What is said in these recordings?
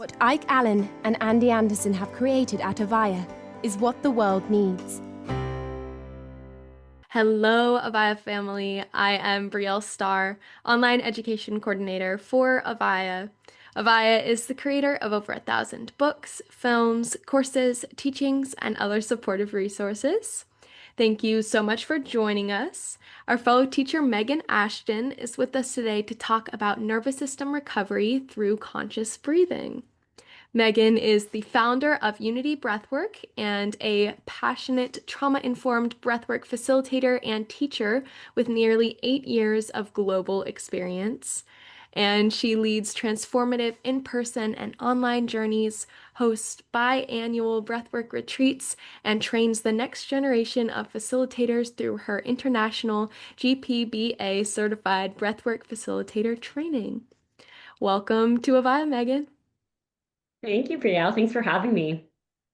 What Ike Allen and Andy Anderson have created at Avaya is what the world needs. Hello, Avaya family. I am Brielle Starr, Online Education Coordinator for Avaya. Avaya is the creator of over 1,000 books, films, courses, teachings, and other supportive resources. Thank you so much for joining us. Our fellow teacher Megan Ashton is with us today to talk about nervous system recovery through conscious breathing. Megan is the founder of Unity Breathwork and a passionate trauma-informed breathwork facilitator and teacher with nearly 8 years of global experience. And she leads transformative in-person and online journeys, hosts biannual breathwork retreats, and trains the next generation of facilitators through her international GPBA certified breathwork facilitator training. Welcome to Avaya, Megan. Thank you, Priya. Thanks for having me.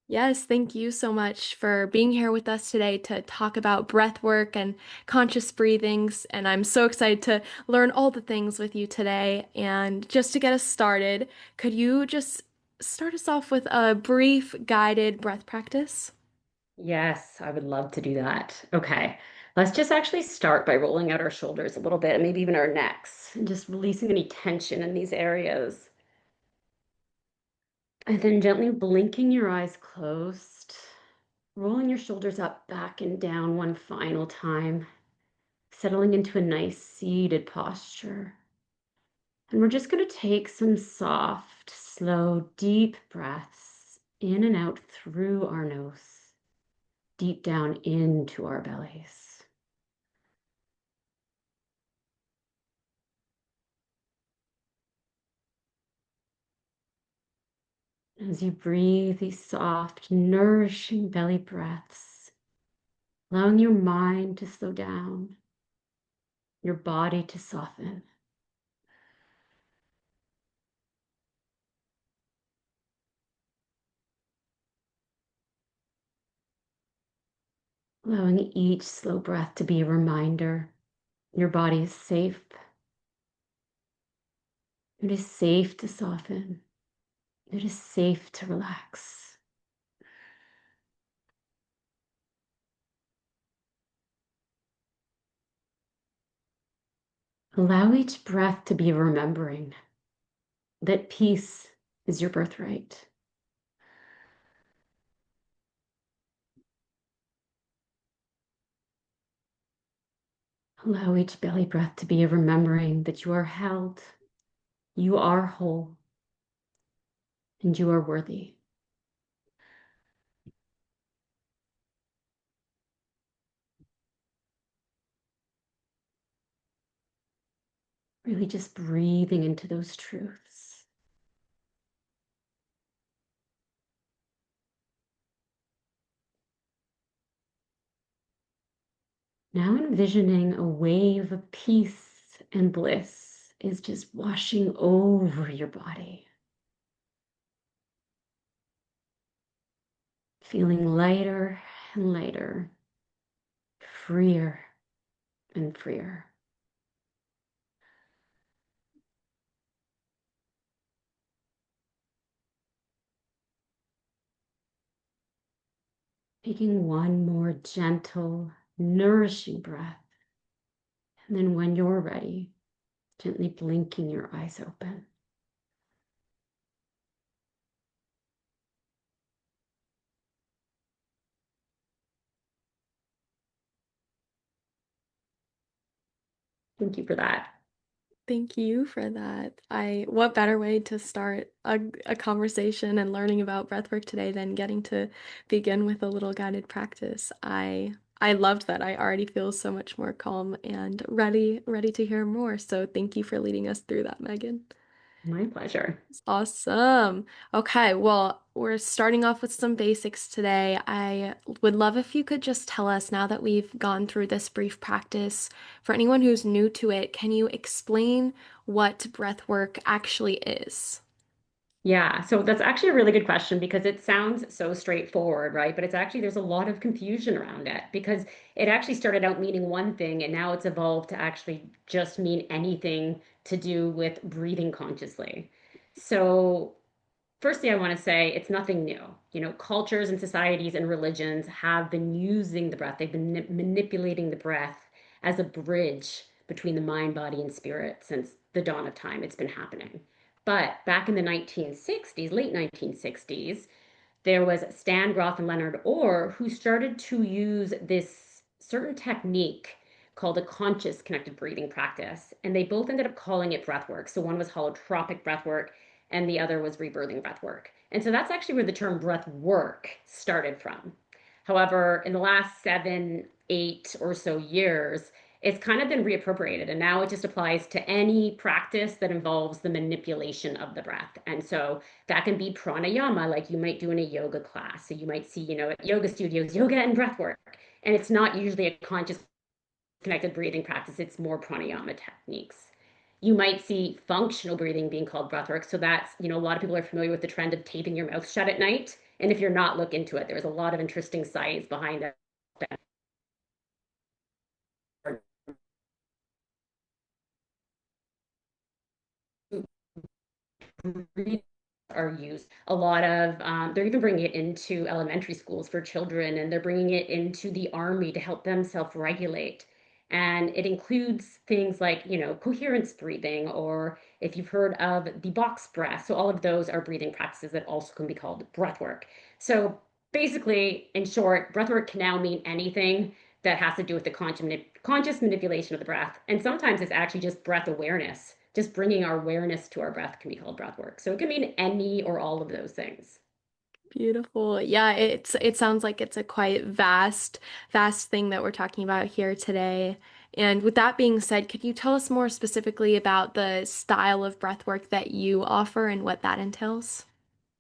Yes, thank you so much for being here with us today to talk about breath work and conscious breathings. And I'm so excited to learn all the things with you today. And just to get us started, could you just start us off with a brief guided breath practice? Yes, I would love to do that. Okay, let's just actually start by rolling out our shoulders a little bit and maybe even our necks and just releasing any tension in these areas. And then gently blinking your eyes closed, rolling your shoulders up, back, and down one final time, settling into a nice seated posture. And we're just going to take some soft, slow, deep breaths in and out through our nose, deep down into our bellies. As you breathe these soft, nourishing belly breaths, allowing your mind to slow down, your body to soften. Allowing each slow breath to be a reminder your body is safe. It is safe to soften. It is safe to relax. Allow each breath to be a remembering that peace is your birthright. Allow each belly breath to be a remembering that you are held, you are whole, and you are worthy. Really just breathing into those truths. Now envisioning a wave of peace and bliss is just washing over your body. Feeling lighter and lighter, freer and freer. Taking one more gentle, nourishing breath. And then when you're ready, gently blinking your eyes open. Thank you for that. Thank you for that. What better way to start a conversation and learning about breathwork today than getting to begin with a little guided practice. I loved that. I already feel so much more calm and ready to hear more. So thank you for leading us through that, Megan. My pleasure. Awesome. Okay, well, we're starting off with some basics today. I would love if you could just tell us, now that we've gone through this brief practice, for anyone who's new to it, can you explain what breath work actually is? Yeah, so that's actually a really good question because it sounds so straightforward, right? But it's actually, there's a lot of confusion around it because it actually started out meaning one thing and now it's evolved to actually just mean anything to do with breathing consciously. So Firstly, I want to say it's nothing new. You know, cultures and societies and religions have been using the breath. They've been manipulating the breath as a bridge between the mind, body, and spirit since the dawn of time. It's been happening. But back in the 1960s, late 1960s, there was Stan Grof and Leonard Orr who started to use this certain technique called a conscious connected breathing practice. And they both ended up calling it breath work. So one was holotropic breath work and the other was rebirthing breath work. And so that's actually where the term breath work started from. However, in the last 7, 8 or so years, it's kind of been reappropriated and now it just applies to any practice that involves the manipulation of the breath. And so that can be pranayama, like you might do in a yoga class. So you might see, at yoga studios, yoga and breath work. And it's not usually a conscious connected breathing practice, it's more pranayama techniques. You might see functional breathing being called breath work. So that's, a lot of people are familiar with the trend of taping your mouth shut at night. And if you're not, look into it. There's a lot of interesting science behind it. Are used a lot of they're even bringing it into elementary schools for children, and they're bringing it into the army to help them self-regulate, and it includes things like coherence breathing, or if you've heard of the box breath. So all of those are breathing practices that also can be called breath work. So basically, in short, breath work can now mean anything that has to do with the conscious manipulation of the breath. And sometimes it's actually just breath awareness. Just bringing our awareness to our breath can be called breath work. So it can mean any or all of those things. Beautiful. Yeah, it sounds like it's a quite vast thing that we're talking about here today. And with that being said, could you tell us more specifically about the style of breath work that you offer and what that entails?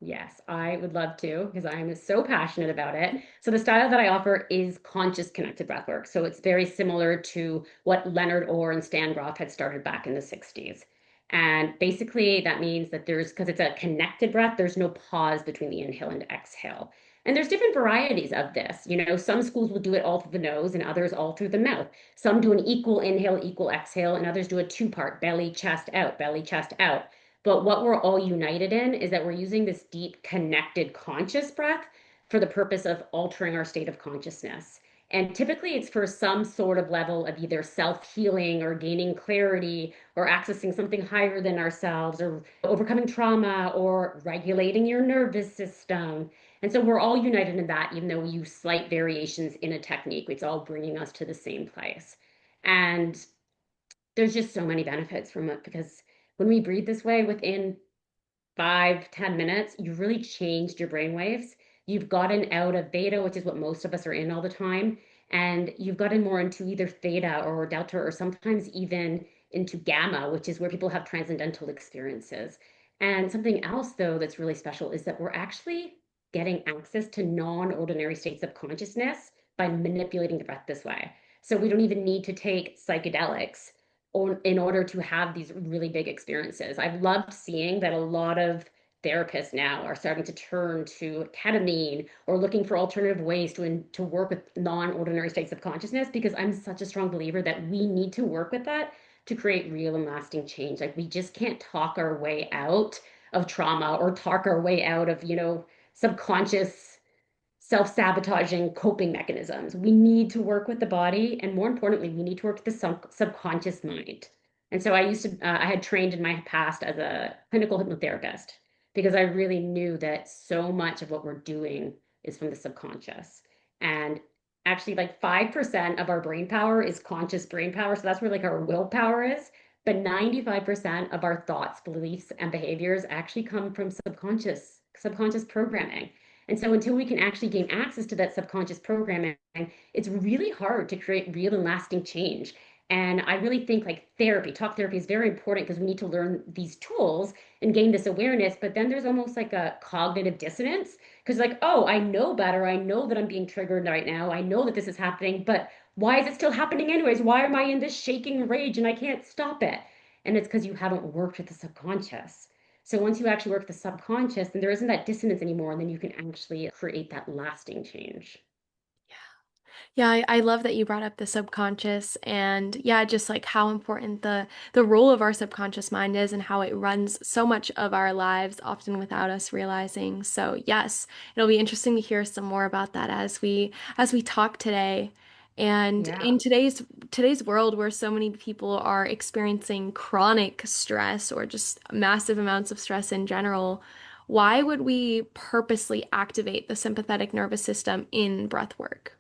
Yes, I would love to because I'm so passionate about it. So the style that I offer is conscious connected breathwork. So it's very similar to what Leonard Orr and Stan Grof had started back in the 60s. And basically that means that because it's a connected breath, there's no pause between the inhale and exhale. And there's different varieties of this. Some schools will do it all through the nose and others all through the mouth. Some do an equal inhale, equal exhale, and others do a two-part, belly, chest out, belly, chest out. But what we're all united in is that we're using this deep, connected, conscious breath for the purpose of altering our state of consciousness. And typically, it's for some sort of level of either self healing or gaining clarity or accessing something higher than ourselves or overcoming trauma or regulating your nervous system. And so we're all united in that, even though we use slight variations in a technique. It's all bringing us to the same place. And there's just so many benefits from it because when we breathe this way within 5, 10 minutes, you've really changed your brain waves. You've gotten out of beta, which is what most of us are in all the time, and you've gotten more into either theta or delta, or sometimes even into gamma, which is where people have transcendental experiences. And something else, though, that's really special is that we're actually getting access to non-ordinary states of consciousness by manipulating the breath this way. So we don't even need to take psychedelics or in order to have these really big experiences. I've loved seeing that a lot of therapists now are starting to turn to ketamine or looking for alternative ways to work with non-ordinary states of consciousness, because I'm such a strong believer that we need to work with that to create real and lasting change. Like we just can't talk our way out of trauma or talk our way out of, subconscious self-sabotaging coping mechanisms. We need to work with the body, and more importantly, we need to work with the subconscious mind. And so I had trained in my past as a clinical hypnotherapist because I really knew that so much of what we're doing is from the subconscious. And actually, like 5% of our brain power is conscious brain power. So that's where like our willpower is. But 95% of our thoughts, beliefs, and behaviors actually come from subconscious programming. And so until we can actually gain access to that subconscious programming, it's really hard to create real and lasting change. And I really think like talk therapy is very important because we need to learn these tools and gain this awareness. But then there's almost like a cognitive dissonance because like, oh, I know better. I know that I'm being triggered right now. I know that this is happening, but why is it still happening anyways? Why am I in this shaking rage and I can't stop it? And it's because you haven't worked with the subconscious. So once you actually work the subconscious, then there isn't that dissonance anymore, and then you can actually create that lasting change. Yeah, I love that you brought up the subconscious and yeah, just like how important the role of our subconscious mind is and how it runs so much of our lives, often without us realizing. So yes, it'll be interesting to hear some more about that as we talk today. And Yeah. in today's world where so many people are experiencing chronic stress or just massive amounts of stress in general, why would we purposely activate the sympathetic nervous system in breath work?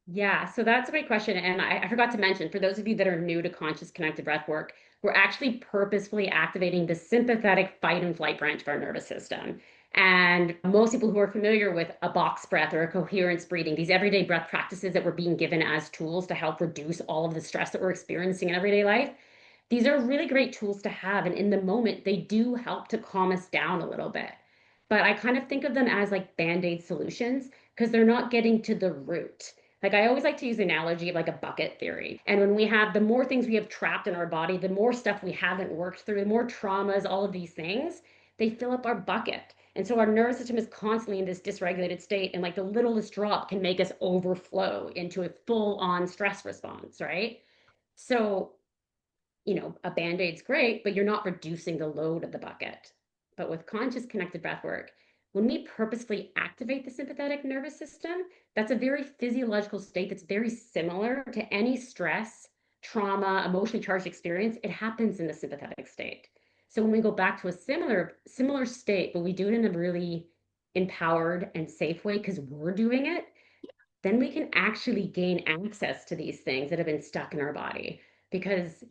Yeah, so that's a great question. And I forgot to mention, for those of you that are new to conscious connected breath work, we're actually purposefully activating the sympathetic fight and flight branch of our nervous system. And most people who are familiar with a box breath or a coherence breathing, these everyday breath practices that we're being given as tools to help reduce all of the stress that we're experiencing in everyday life, these are really great tools to have. And in the moment, they do help to calm us down a little bit. But I kind of think of them as like band-aid solutions because they're not getting to the root. Like I always like to use the analogy of like a bucket theory. And when we have the more things we have trapped in our body, the more stuff we haven't worked through, the more traumas, all of these things, they fill up our bucket. And so our nervous system is constantly in this dysregulated state. And like the littlest drop can make us overflow into a full on stress response, right? So a band-aid's great, but you're not reducing the load of the bucket. But with conscious connected breath work, when we purposefully activate the sympathetic nervous system, that's a very physiological state that's very similar to any stress, trauma, emotionally charged experience. It happens in the sympathetic state. So when we go back to a similar state, but we do it in a really empowered and safe way because we're doing it, then we can actually gain access to these things that have been stuck in our body. Because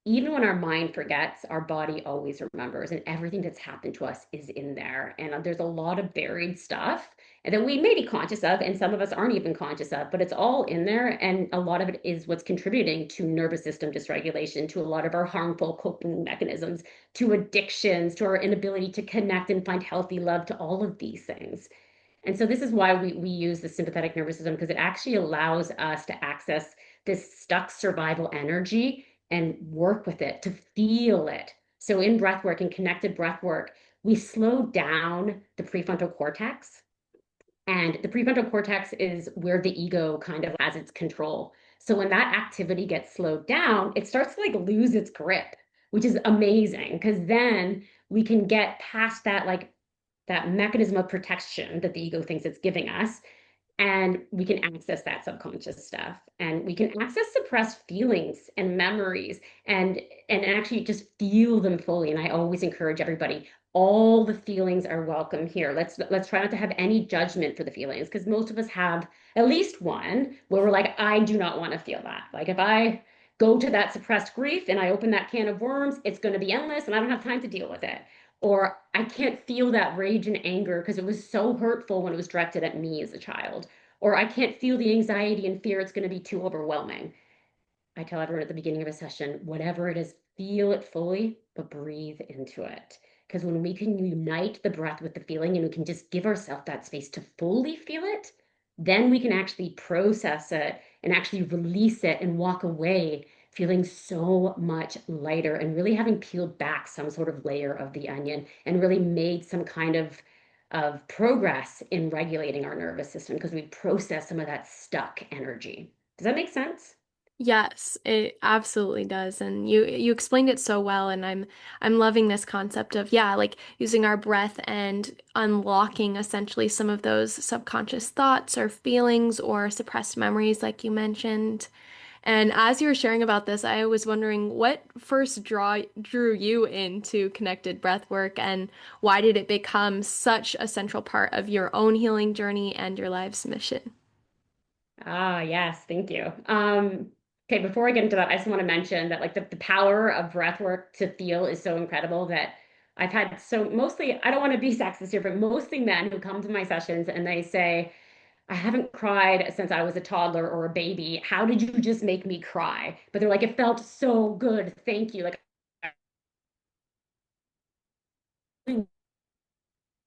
even when our mind forgets, our body always remembers, and everything that's happened to us is in there. And there's a lot of buried stuff and that we may be conscious of, and some of us aren't even conscious of, but it's all in there. And a lot of it is what's contributing to nervous system dysregulation, to a lot of our harmful coping mechanisms, to addictions, to our inability to connect and find healthy love, to all of these things. And so this is why we use the sympathetic nervous system because it actually allows us to access this stuck survival energy and work with it, to feel it. So in breath work and connected breath work, we slow down the prefrontal cortex. And the prefrontal cortex is where the ego kind of has its control. So when that activity gets slowed down, it starts to like lose its grip, which is amazing because then we can get past that mechanism of protection that the ego thinks it's giving us, and we can access that subconscious stuff, and we can access suppressed feelings and memories, and actually just feel them fully. And I always encourage everybody, all the feelings are welcome here. Let's try not to have any judgment for the feelings because most of us have at least one where we're like, I do not want to feel that. Like if I go to that suppressed grief and I open that can of worms, it's going to be endless and I don't have time to deal with it. Or I can't feel that rage and anger because it was so hurtful when it was directed at me as a child. Or I can't feel the anxiety and fear, it's going to be too overwhelming. I tell everyone at the beginning of a session, whatever it is, feel it fully, but breathe into it. Because when we can unite the breath with the feeling and we can just give ourselves that space to fully feel it, then we can actually process it and actually release it and walk away feeling so much lighter and really having peeled back some sort of layer of the onion and really made some kind of progress in regulating our nervous system because we process some of that stuck energy. Does that make sense? Yes, it absolutely does. And you explained it so well and I'm loving this concept of yeah, like using our breath and unlocking essentially some of those subconscious thoughts or feelings or suppressed memories like you mentioned. And as you were sharing about this, I was wondering what first drew you into connected breath work and why did it become such a central part of your own healing journey and your life's mission? Ah, yes, thank you. Okay, before I get into that, I just want to mention that like the power of breath work to feel is so incredible that I've had so mostly, I don't want to be sexist here, but mostly men who come to my sessions and they say, I haven't cried since I was a toddler or a baby. How did you just make me cry? But they're like, it felt so good. Thank you. Like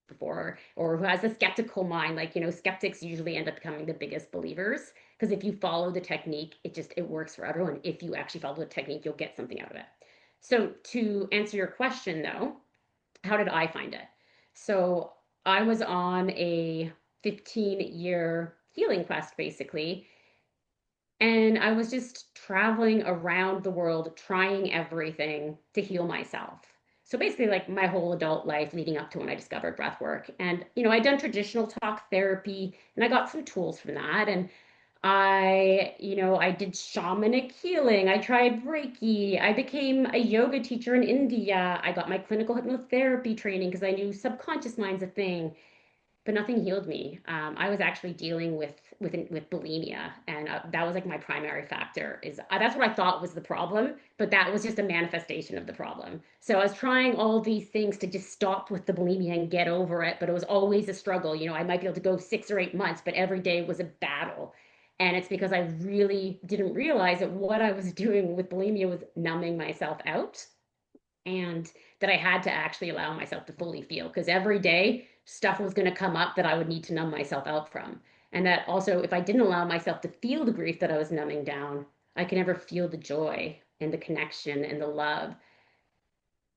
before, or who has a skeptical mind, like skeptics usually end up becoming the biggest believers because if you follow the technique, it works for everyone. If you actually follow the technique, you'll get something out of it. So to answer your question though, how did I find it? So I was on a 15-year healing quest basically. And I was just traveling around the world trying everything to heal myself. So basically, like my whole adult life leading up to when I discovered breath work. And, I'd done traditional talk therapy and I got some tools from that. And I did shamanic healing. I tried Reiki. I became a yoga teacher in India. I got my clinical hypnotherapy training because I knew subconscious mind's a thing, but nothing healed me. I was actually dealing with bulimia, and that was like my primary factor. Is that's what I thought was the problem, but that was just a manifestation of the problem. So I was trying all these things to just stop with the bulimia and get over it, but it was always a struggle. I might be able to go 6 or 8 months, but every day was a battle. And it's because I really didn't realize that what I was doing with bulimia was numbing myself out, and that I had to actually allow myself to fully feel because every day stuff was going to come up that I would need to numb myself out from. And that also, if I didn't allow myself to feel the grief that I was numbing down, I could never feel the joy and the connection and the love.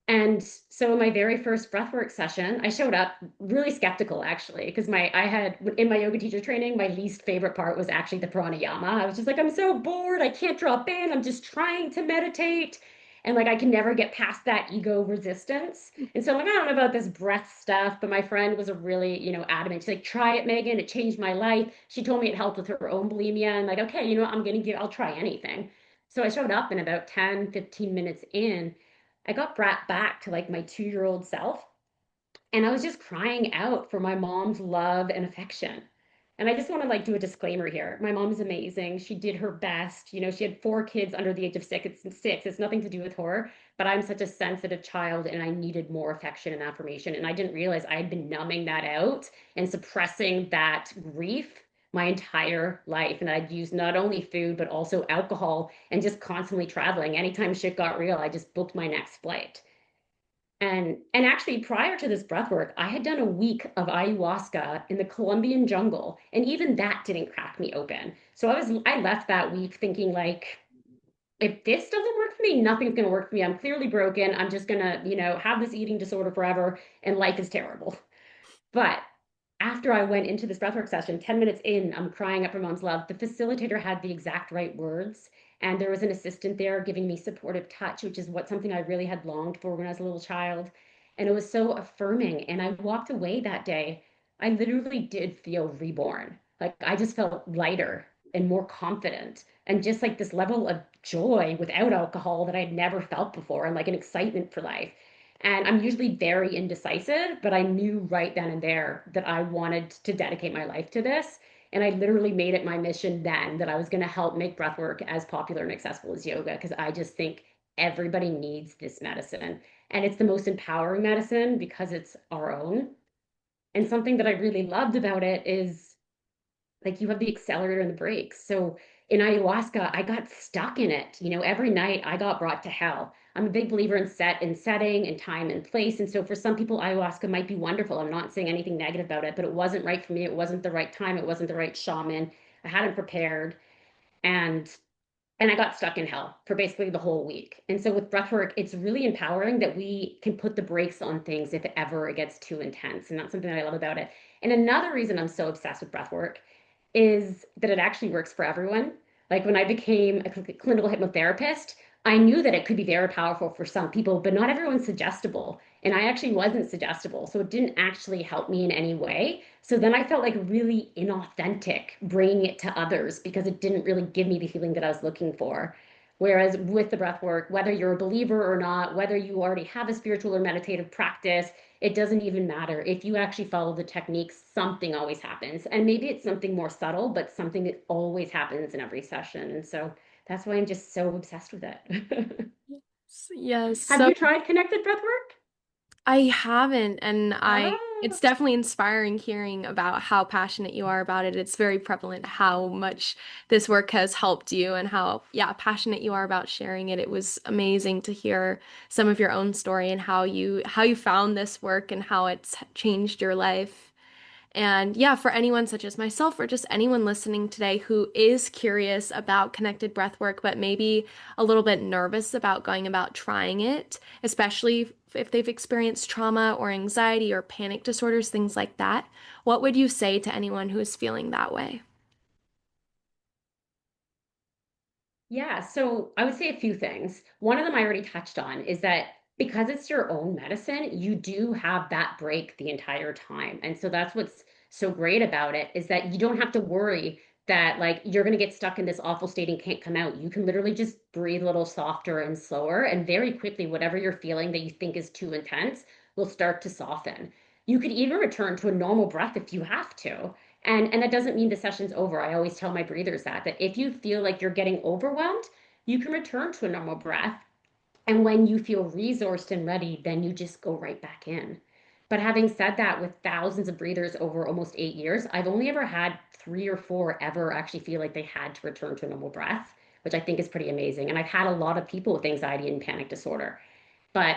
And so in my very first breathwork session, I showed up really skeptical actually, because I had in my yoga teacher training, my least favorite part was actually the pranayama. I was just like, I'm so bored. I can't drop in. I'm just trying to meditate. And like I can never get past that ego resistance. And so I'm like, I don't know about this breath stuff, but my friend was a really, adamant. She's like, try it, Megan. It changed my life. She told me it helped with her own bulimia. And like, okay, what? I'll try anything. So I showed up and about 10, 15 minutes in, I got brought back to like my 2-year old self. And I was just crying out for my mom's love and affection. And I just want to like do a disclaimer here. My mom's amazing. She did her best. She had 4 kids under the age of six. It's nothing to do with her, but I'm such a sensitive child and I needed more affection and affirmation. And I didn't realize I had been numbing that out and suppressing that grief my entire life. And I'd use not only food, but also alcohol and just constantly traveling. Anytime shit got real, I just booked my next flight. And actually prior to this breath work, I had done a week of ayahuasca in the Colombian jungle, and even that didn't crack me open. So I left that week thinking like, if this doesn't work for me, nothing's gonna work for me. I'm clearly broken. I'm just gonna, have this eating disorder forever, and life is terrible. But after I went into this breathwork session, 10 minutes in, I'm crying up for mom's love. The facilitator had the exact right words. And there was an assistant there giving me supportive touch, which is something I really had longed for when I was a little child. And it was so affirming. And I walked away that day. I literally did feel reborn. Like I just felt lighter and more confident. And just like this level of joy without alcohol that I'd never felt before, and like an excitement for life. And I'm usually very indecisive, but I knew right then and there that I wanted to dedicate my life to this. And I literally made it my mission then that I was going to help make breathwork as popular and accessible as yoga because I just think everybody needs this medicine. And it's the most empowering medicine because it's our own. And something that I really loved about it is like you have the accelerator and the brakes. So in ayahuasca, I got stuck in it. Every night I got brought to hell. I'm a big believer in setting and time and place. And so for some people, ayahuasca might be wonderful. I'm not saying anything negative about it, but it wasn't right for me. It wasn't the right time. It wasn't the right shaman. I hadn't prepared. And I got stuck in hell for basically the whole week. And so with breathwork, it's really empowering that we can put the brakes on things if ever it gets too intense. And that's something that I love about it. And another reason I'm so obsessed with breathwork is that it actually works for everyone. Like when I became a clinical hypnotherapist, I knew that it could be very powerful for some people, but not everyone's suggestible. And I actually wasn't suggestible. So it didn't actually help me in any way. So then I felt like really inauthentic bringing it to others because it didn't really give me the feeling that I was looking for. Whereas with the breath work, whether you're a believer or not, whether you already have a spiritual or meditative practice, it doesn't even matter. If you actually follow the techniques, something always happens. And maybe it's something more subtle, but something that always happens in every session. And so that's why I'm just so obsessed with it. Yes, Have so you tried connected breath work? I haven't, and Ah, it's definitely inspiring hearing about how passionate you are about it. It's very prevalent how much this work has helped you and how, yeah, passionate you are about sharing it. It was amazing to hear some of your own story and how you found this work and how it's changed your life. And yeah, for anyone such as myself or just anyone listening today who is curious about connected breathwork, but maybe a little bit nervous about going about trying it, especially if they've experienced trauma or anxiety or panic disorders, things like that, what would you say to anyone who is feeling that way? Yeah, so I would say a few things. One of them I already touched on is that because it's your own medicine, you do have that break the entire time. And so that's what's so great about it is that you don't have to worry that like you're going to get stuck in this awful state and can't come out. You can literally just breathe a little softer and slower, and very quickly, whatever you're feeling that you think is too intense will start to soften. You could even return to a normal breath if you have to. And that doesn't mean the session's over. I always tell my breathers that if you feel like you're getting overwhelmed, you can return to a normal breath. And when you feel resourced and ready, then you just go right back in. But having said that, with thousands of breathers over almost 8 years, I've only ever had three or four ever actually feel like they had to return to a normal breath, which I think is pretty amazing. And I've had a lot of people with anxiety and panic disorder. But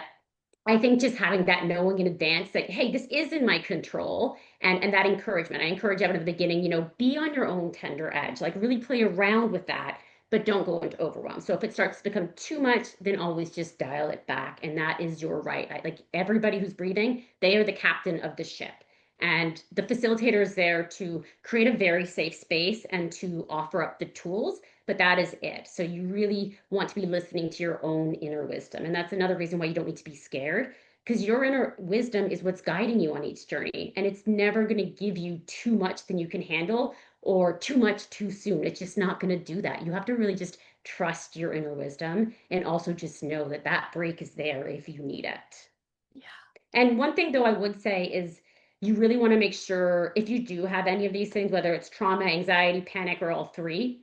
I think just having that knowing in advance that, hey, this is in my control and that encouragement. I encourage everyone at the beginning, be on your own tender edge, like really play around with that, but don't go into overwhelm. So if it starts to become too much, then always just dial it back. And that is your right. Like everybody who's breathing, they are the captain of the ship. And the facilitator is there to create a very safe space and to offer up the tools, but that is it. So you really want to be listening to your own inner wisdom. And that's another reason why you don't need to be scared, because your inner wisdom is what's guiding you on each journey. And it's never going to give you too much than you can handle or too much too soon. It's just not going to do that. You have to really just trust your inner wisdom and also just know that that break is there if you need it. And one thing though I would say is you really want to make sure if you do have any of these things, whether it's trauma, anxiety, panic, or all three,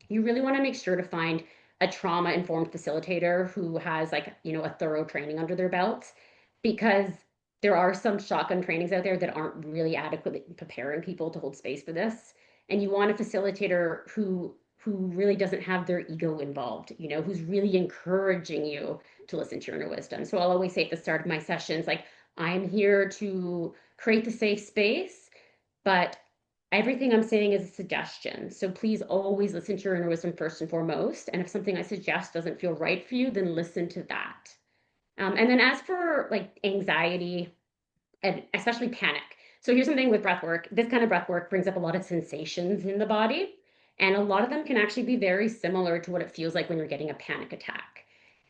you really want to make sure to find a trauma informed facilitator who has like, a thorough training under their belt, because there are some shotgun trainings out there that aren't really adequately preparing people to hold space for this. And you want a facilitator who really doesn't have their ego involved, who's really encouraging you to listen to your inner wisdom. So I'll always say at the start of my sessions, like, I'm here to create the safe space, but everything I'm saying is a suggestion. So please always listen to your inner wisdom first and foremost. And if something I suggest doesn't feel right for you, then listen to that. And then as for like anxiety and especially panic. So here's something with breath work. This kind of breath work brings up a lot of sensations in the body. And a lot of them can actually be very similar to what it feels like when you're getting a panic attack.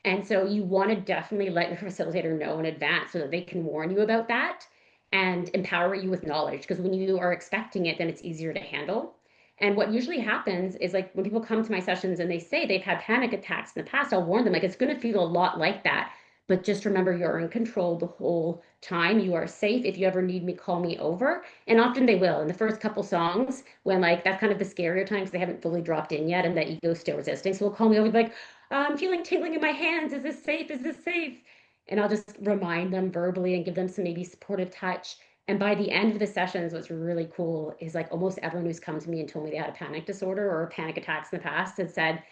And so you want to definitely let your facilitator know in advance so that they can warn you about that and empower you with knowledge. Because when you are expecting it, then it's easier to handle. And what usually happens is like when people come to my sessions and they say they've had panic attacks in the past, I'll warn them like it's going to feel a lot like that. But just remember you're in control the whole time. You are safe. If you ever need me, call me over. And often they will. In the first couple songs, when like that's kind of the scarier time because they haven't fully dropped in yet and the ego's still resisting. So they'll call me over like, I'm feeling tingling in my hands. Is this safe? Is this safe? And I'll just remind them verbally and give them some maybe supportive touch. And by the end of the sessions, what's really cool is like almost everyone who's come to me and told me they had a panic disorder or panic attacks in the past had said,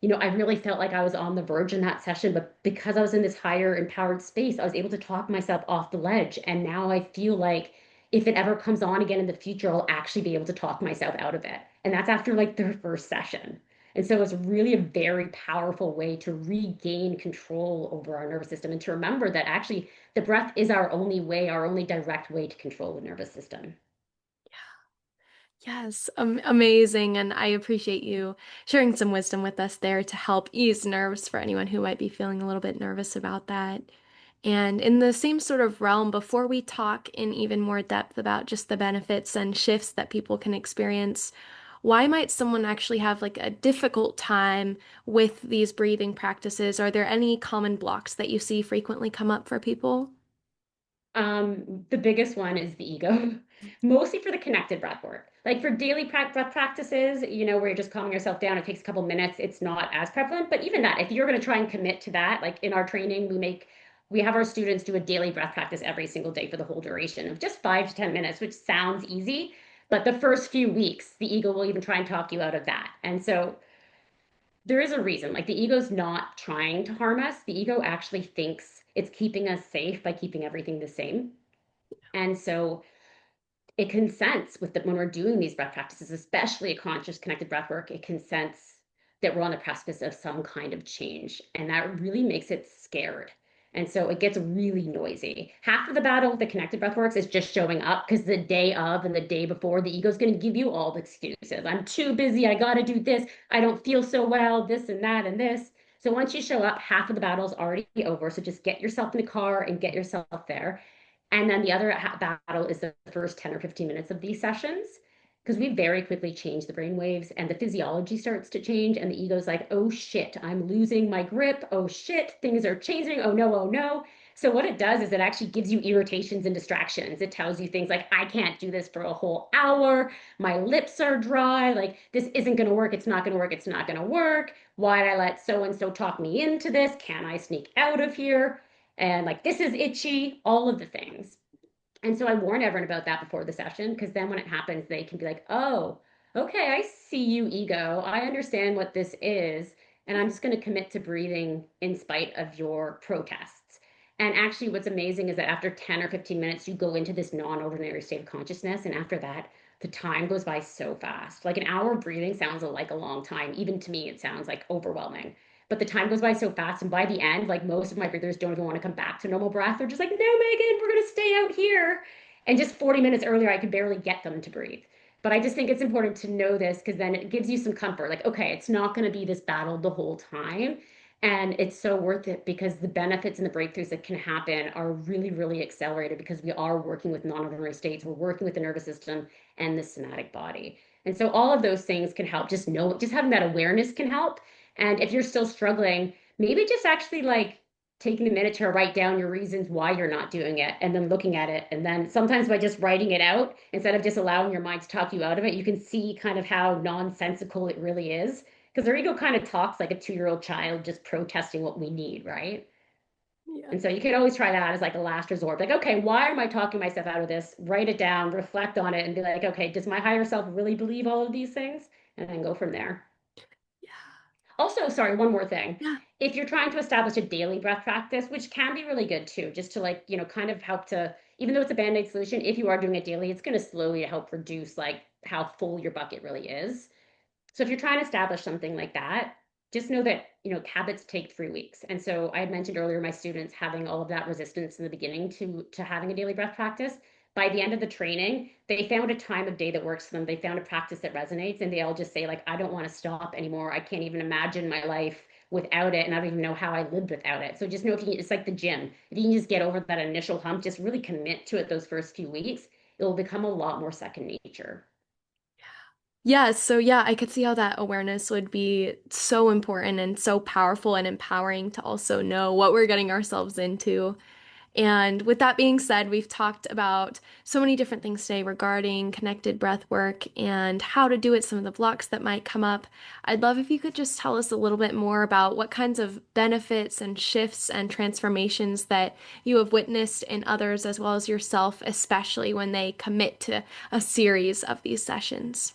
I really felt like I was on the verge in that session, but because I was in this higher empowered space, I was able to talk myself off the ledge. And now I feel like if it ever comes on again in the future, I'll actually be able to talk myself out of it. And that's after like their first session. And so it's really a very powerful way to regain control over our nervous system and to remember that actually the breath is our only way, our only direct way to control the nervous system. Yes, amazing. And I appreciate you sharing some wisdom with us there to help ease nerves for anyone who might be feeling a little bit nervous about that. And in the same sort of realm, before we talk in even more depth about just the benefits and shifts that people can experience, why might someone actually have like a difficult time with these breathing practices? Are there any common blocks that you see frequently come up for people? The biggest one is the ego, mostly for the connected breath work. Like for daily breath practices, where you're just calming yourself down, it takes a couple minutes, it's not as prevalent. But even that, if you're going to try and commit to that, like in our training, we have our students do a daily breath practice every single day for the whole duration of just 5 to 10 minutes, which sounds easy. But the first few weeks, the ego will even try and talk you out of that. And so there is a reason. Like the ego's not trying to harm us. The ego actually thinks it's keeping us safe by keeping everything the same. And so it can sense when we're doing these breath practices, especially a conscious connected breath work, it can sense that we're on the precipice of some kind of change. And that really makes it scared. And so it gets really noisy. Half of the battle with the connected breathworks is just showing up because the day of and the day before, the ego's going to give you all the excuses. I'm too busy. I got to do this. I don't feel so well, this and that and this. So once you show up, half of the battle's already over. So just get yourself in the car and get yourself there. And then the other battle is the first 10 or 15 minutes of these sessions because we very quickly change the brain waves and the physiology starts to change. And the ego's like, oh shit, I'm losing my grip. Oh shit, things are changing. Oh no, oh no. So what it does is it actually gives you irritations and distractions. It tells you things like, I can't do this for a whole hour. My lips are dry. Like, this isn't going to work. It's not going to work. It's not going to work. Why did I let so and so talk me into this? Can I sneak out of here? And like, this is itchy, all of the things. And so I warn everyone about that before the session because then when it happens, they can be like, oh, okay, I see you, ego. I understand what this is. And I'm just going to commit to breathing in spite of your protests. And actually, what's amazing is that after 10 or 15 minutes, you go into this non ordinary state of consciousness. And after that, the time goes by so fast. Like an hour of breathing sounds like a long time. Even to me, it sounds like overwhelming. But the time goes by so fast. And by the end, like most of my breathers don't even want to come back to normal breath. They're just like, no, Megan, we're going to stay out here. And just 40 minutes earlier, I could barely get them to breathe. But I just think it's important to know this because then it gives you some comfort. Like, okay, it's not going to be this battle the whole time. And it's so worth it because the benefits and the breakthroughs that can happen are really, really accelerated because we are working with non-ordinary states. We're working with the nervous system and the somatic body. And so all of those things can help. Just having that awareness can help. And if you're still struggling, maybe just actually like taking a minute to write down your reasons why you're not doing it and then looking at it. And then sometimes by just writing it out, instead of just allowing your mind to talk you out of it, you can see kind of how nonsensical it really is. Because our ego kind of talks like a 2-year-old child just protesting what we need, right? Yeah. And so you can always try that as like a last resort. Like, okay, why am I talking myself out of this? Write it down, reflect on it, and be like, okay, does my higher self really believe all of these things? And then go from there. Yeah. Also, sorry, one more thing. Yeah. If you're trying to establish a daily breath practice, which can be really good too, just to like, kind of help to, even though it's a band-aid solution, if you are doing it daily, it's going to slowly help reduce like how full your bucket really is. So if you're trying to establish something like that, just know that, habits take 3 weeks. And so I had mentioned earlier my students having all of that resistance in the beginning to having a daily breath practice. By the end of the training, they found a time of day that works for them. They found a practice that resonates, and they all just say, like, I don't want to stop anymore. I can't even imagine my life without it, and I don't even know how I lived without it. So just know it's like the gym. If you can just get over that initial hump, just really commit to it those first few weeks, it will become a lot more second nature. Yeah, so yeah, I could see how that awareness would be so important and so powerful and empowering to also know what we're getting ourselves into. And with that being said, we've talked about so many different things today regarding connected breath work and how to do it, some of the blocks that might come up. I'd love if you could just tell us a little bit more about what kinds of benefits and shifts and transformations that you have witnessed in others as well as yourself, especially when they commit to a series of these sessions.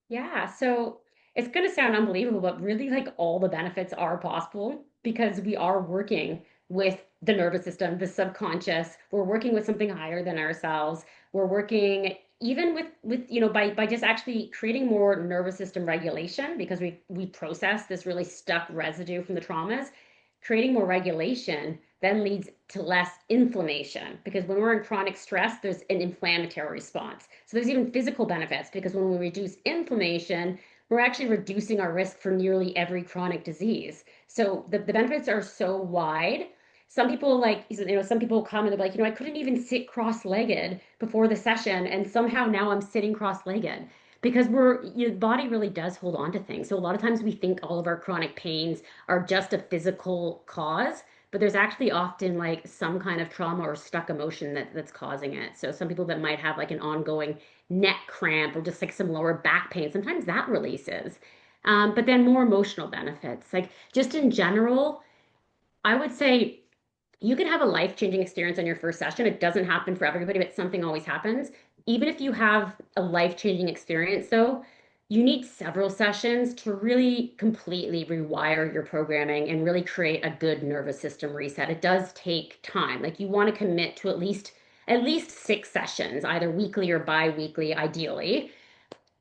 Yeah, so it's going to sound unbelievable, but really, like all the benefits are possible because we are working with the nervous system, the subconscious. We're working with something higher than ourselves. We're working even with by just actually creating more nervous system regulation because we process this really stuck residue from the traumas. Creating more regulation then leads to less inflammation because when we're in chronic stress, there's an inflammatory response. So there's even physical benefits because when we reduce inflammation, we're actually reducing our risk for nearly every chronic disease. So the benefits are so wide. Some people some people come and they're like, I couldn't even sit cross-legged before the session, and somehow now I'm sitting cross-legged because your body really does hold on to things. So a lot of times we think all of our chronic pains are just a physical cause, but there's actually often like some kind of trauma or stuck emotion that's causing it. So some people that might have like an ongoing neck cramp or just like some lower back pain, sometimes that releases. But then more emotional benefits, like just in general, I would say you can have a life-changing experience on your first session. It doesn't happen for everybody, but something always happens. Even if you have a life-changing experience, though, you need several sessions to really completely rewire your programming and really create a good nervous system reset. It does take time. Like you want to commit to at least 6 sessions, either weekly or bi-weekly, ideally,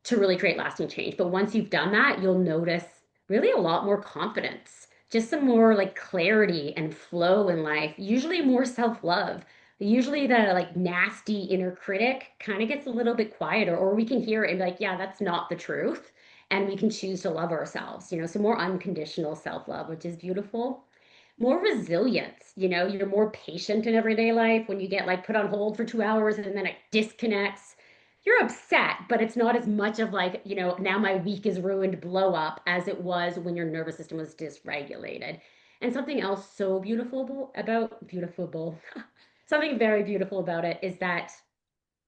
to really create lasting change. But once you've done that, you'll notice really a lot more confidence just some more like clarity and flow in life, usually more self-love. Usually the like nasty inner critic kind of gets a little bit quieter, or we can hear it and be like, yeah, that's not the truth. And we can choose to love ourselves, so more unconditional self-love, which is beautiful. More resilience, you're more patient in everyday life when you get like put on hold for 2 hours and then it disconnects. You're upset, but it's not as much of like, now my week is ruined blow up as it was when your nervous system was dysregulated. And something else so beautiful, something very beautiful about it is that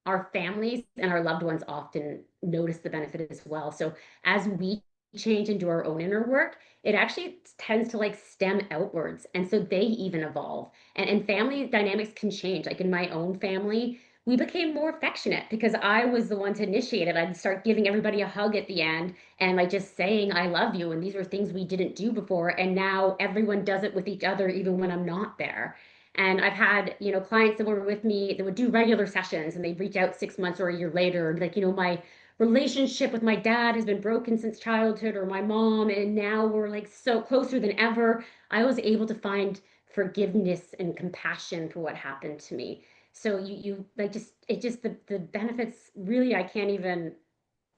our families and our loved ones often notice the benefit as well. So as we change and do our own inner work, it actually tends to like stem outwards. And so they even evolve. And family dynamics can change. Like in my own family, we became more affectionate because I was the one to initiate it. I'd start giving everybody a hug at the end and like just saying, I love you. And these are things we didn't do before. And now everyone does it with each other, even when I'm not there. And I've had, clients that were with me that would do regular sessions and they'd reach out 6 months or a year later and be like, my relationship with my dad has been broken since childhood or my mom, and now we're like so closer than ever. I was able to find forgiveness and compassion for what happened to me. So you like just the benefits really I can't even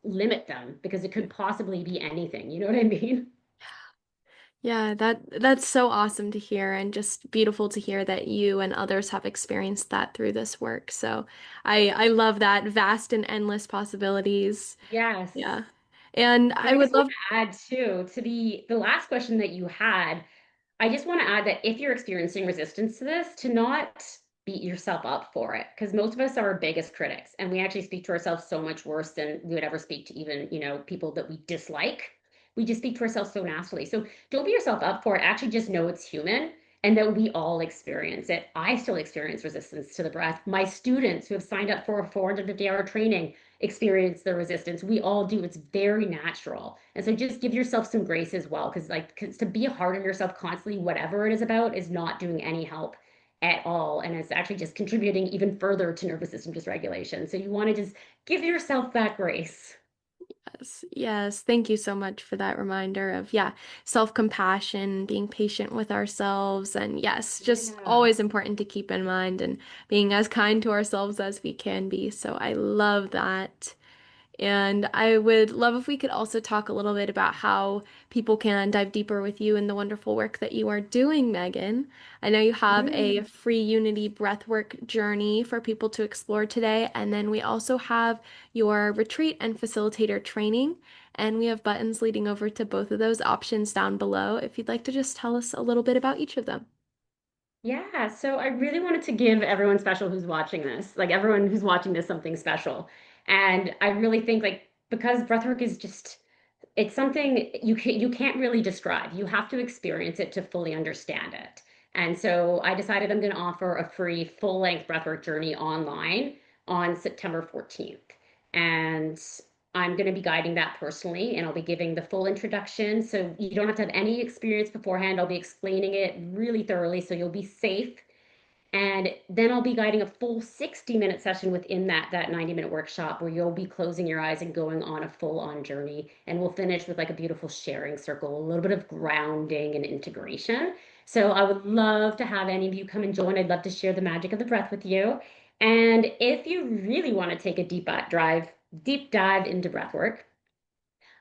limit them because it could possibly be anything. You know what I mean? Yeah, that's so awesome to hear and just beautiful to hear that you and others have experienced that through this work. So I love that vast and endless possibilities. Yes. Yeah. And And I I would just want love to add too to the last question that you had. I just want to add that if you're experiencing resistance to this, to not beat yourself up for it, because most of us are our biggest critics, and we actually speak to ourselves so much worse than we would ever speak to even, people that we dislike. We just speak to ourselves so nastily. So don't beat yourself up for it. Actually, just know it's human and that we all experience it. I still experience resistance to the breath. My students who have signed up for a 450-hour training experience the resistance. We all do. It's very natural. And so just give yourself some grace as well. Because to be hard on yourself constantly, whatever it is about, is not doing any help at all. And it's actually just contributing even further to nervous system dysregulation. So you want to just give yourself that grace. Yes, yes. Thank you so much for that reminder of, yeah, self-compassion, being patient with ourselves, and yes, just Yeah. always important to keep in mind and being as kind to ourselves as we can be. So I love that. And I would love if we could also talk a little bit about how people can dive deeper with you in the wonderful work that you are doing, Megan. I know you have a Mm. free Unity breathwork journey for people to explore today. And then we also have your retreat and facilitator training. And we have buttons leading over to both of those options down below if you'd like to just tell us a little bit about each of them. Yeah, so I really wanted to give everyone special who's watching this, like everyone who's watching this, something special. And I really think like because breathwork is just it's something you can't really describe. You have to experience it to fully understand it. And so I decided I'm going to offer a free full-length breathwork journey online on September 14th. And I'm going to be guiding that personally, and I'll be giving the full introduction. So you don't have to have any experience beforehand. I'll be explaining it really thoroughly so you'll be safe, and then I'll be guiding a full 60-minute session within that 90-minute workshop where you'll be closing your eyes and going on a full-on journey. And we'll finish with like a beautiful sharing circle, a little bit of grounding and integration. So I would love to have any of you come and join. I'd love to share the magic of the breath with you. And if you really want to take a deep dive into breath work,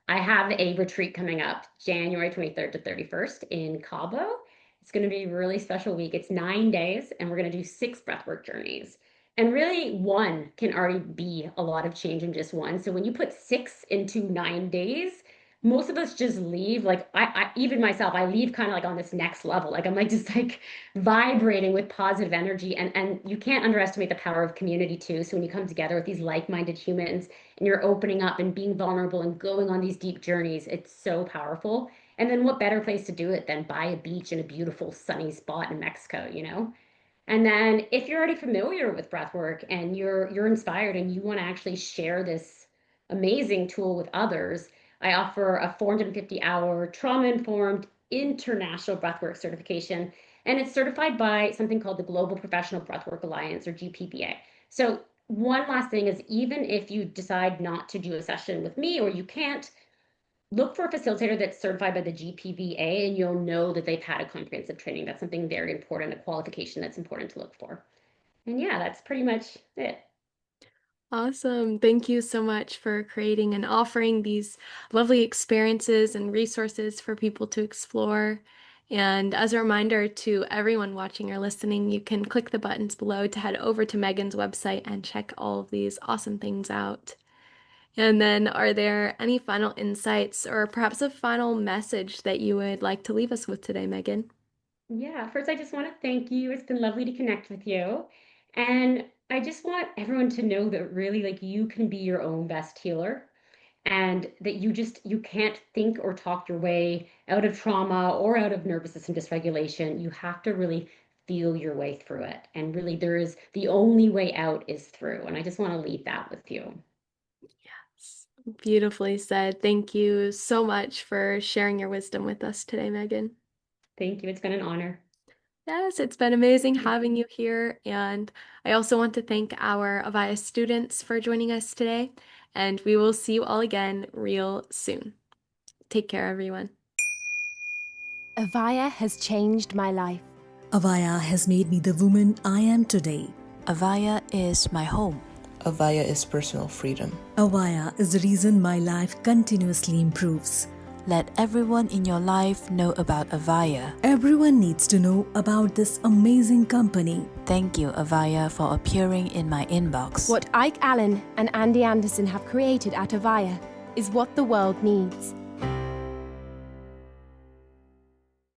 I have a retreat coming up January 23rd to 31st in Cabo. It's going to be a really special week. It's 9 days, and we're going to do six breathwork journeys. And really, one can already be a lot of change in just one. So when you put six into 9 days, most of us just leave. Like I even myself, I leave kind of like on this next level. Like I'm like just like vibrating with positive energy. And you can't underestimate the power of community too. So when you come together with these like-minded humans and you're opening up and being vulnerable and going on these deep journeys, it's so powerful. And then what better place to do it than by a beach in a beautiful sunny spot in Mexico? And then if you're already familiar with breath work and you're inspired and you want to actually share this amazing tool with others, I offer a 450-hour trauma-informed international breathwork certification. And it's certified by something called the Global Professional Breathwork Alliance, or GPBA. So one last thing is even if you decide not to do a session with me or you can't, look for a facilitator that's certified by the GPVA, and you'll know that they've had a comprehensive training. That's something very important, a qualification that's important to look for. And yeah, that's pretty much it. Awesome. Thank you so much for creating and offering these lovely experiences and resources for people to explore. And as a reminder to everyone watching or listening, you can click the buttons below to head over to Megan's website and check all of these awesome things out. And then, are there any final insights or perhaps a final message that you would like to leave us with today, Megan? Yeah, first, I just want to thank you. It's been lovely to connect with you. And I just want everyone to know that really, like, you can be your own best healer, and that you can't think or talk your way out of trauma or out of nervous system dysregulation. You have to really feel your way through it. And really, there is the only way out is through. And I just want to leave that with you. Beautifully said. Thank you so much for sharing your wisdom with us today, Megan. Thank you. It's been an honor. Yes, it's been amazing having you here. And I also want to thank our Avaya students for joining us today. And we will see you all again real soon. Take care, everyone. Avaya has changed my life. Avaya has made me the woman I am today. Avaya is my home. Avaya is personal freedom. Avaya is the reason my life continuously improves. Let everyone in your life know about Avaya. Everyone needs to know about this amazing company. Thank you, Avaya, for appearing in my inbox. What Ike Allen and Andy Anderson have created at Avaya is what the world needs.